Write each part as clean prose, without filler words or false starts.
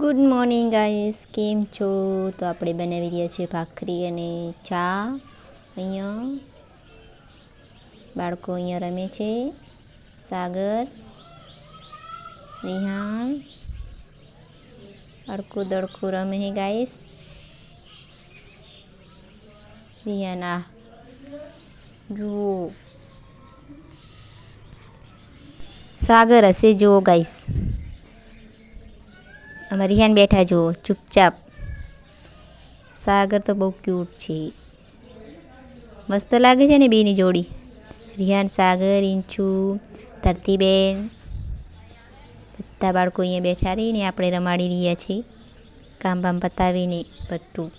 Good morning guys, કેમ છો? તો આપણે બનાવી રહ્યા છીએ ભાખરી અને ચા. અહીંયા બાળકો અહીંયા રમે છે. સાગર, વિહાન અડકું દડકું રમે છે ગાઈસ. વિહાના જુઓ, સાગર હશે જુઓ ગાઈસ. અમારે રિહાન બેઠા જુઓ ચૂપચાપ. સાગર તો બહુ ક્યુટ છે, મસ્ત લાગે છે ને બેની જોડી. રિહાન, સાગર, ઇંચુ, ધરતીબેન બધા બાળકો અહીંયા બેઠા રહીને આપણે રમાડી રહ્યા છીએ. કામ બામ પતાવીને બધું.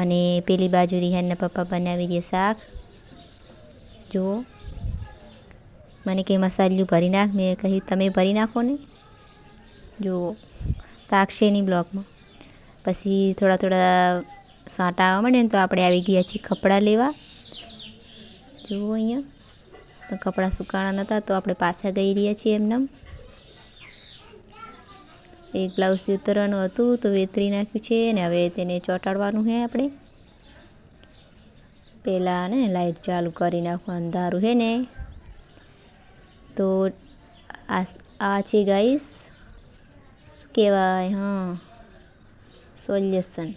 અને પેલી બાજુ રિહાનના પપ્પા બનાવી રહ્યા શાક. જુઓ, મને કંઈ મસાલું ભરી નાખ. મેં કહ્યું તમે ભરી નાખો ને. જુઓ, તાકશે નહીં બ્લોકમાં. પછી થોડા સાંટા આવવા માંડે ને તો આપણે આવી ગયા છીએ કપડાં લેવા. જુઓ અહીંયા તો કપડાં સુકાણા નહોતા તો આપણે પાછા ગઈ રહ્યા છીએ એમને. એક બ્લાઉઝ ઉતરવાનું હતું તો વેતરી નાખ્યું છે ને હવે તેને ચોંટાડવાનું છે આપણે. પહેલાં ને લાઇટ ચાલુ કરી નાખવું, અંધારું છે ને. તો આ છે ગાઈસ, શું કહેવાય? હા, સોલ્યુશન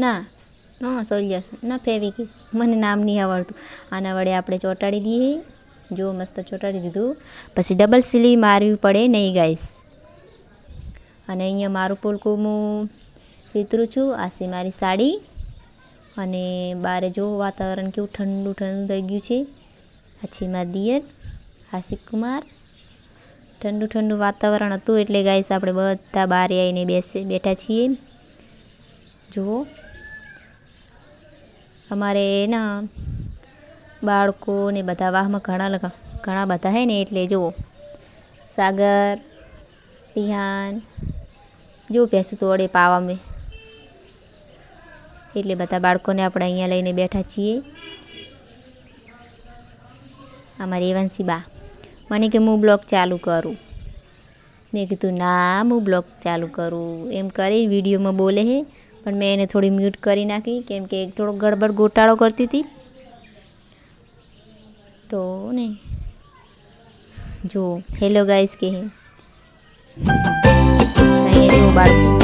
ના સોલ્યુશન ના ફેવિકિક, મને નામ નહીં આવડતું. આના વડે આપણે ચોંટાડી દઈએ. જો મસ્ત ચોંટાડી દીધું. પછી ડબલ સિલી મારવી પડે નહીં ગાઈસ. અને અહીંયા મારું પોલકું હું વિતરું છું. આ છે મારી સાડી. અને બારે જો વાતાવરણ કેવું ઠંડુ ઠંડુ થઈ ગયું છે. આ છે મારા દિયર આશિક કુમાર. ઠંડુ ઠંડુ વાતાવરણ હતું એટલે ગાઈસ આપણે બધા બહાર આવીને બેઠા છીએ. જુઓ, અમારે ના બાળકો ને બધા વાહમાં ઘણા બધા હે ને એટલે જુઓ. સાગર, રિહાન જો ભેંસું તો વડે પાવા મેં એટલે બધા બાળકોને આપણે અહીંયા લઈને બેઠા છીએ. અમારી એવંશી બા મને કે હું બ્લોગ ચાલુ કરું. મેં કીધું ના, હું બ્લોગ ચાલુ કરું એમ કરી વિડીયોમાં બોલે છે. પણ મેં એને થોડી મ્યુટ કરી નાખી કેમ કે થોડો ગડબડ ગોટાળો કરતી હતી તો ને. જો હેલો ગાઈસ કે અહીંયા જેવું બાળકો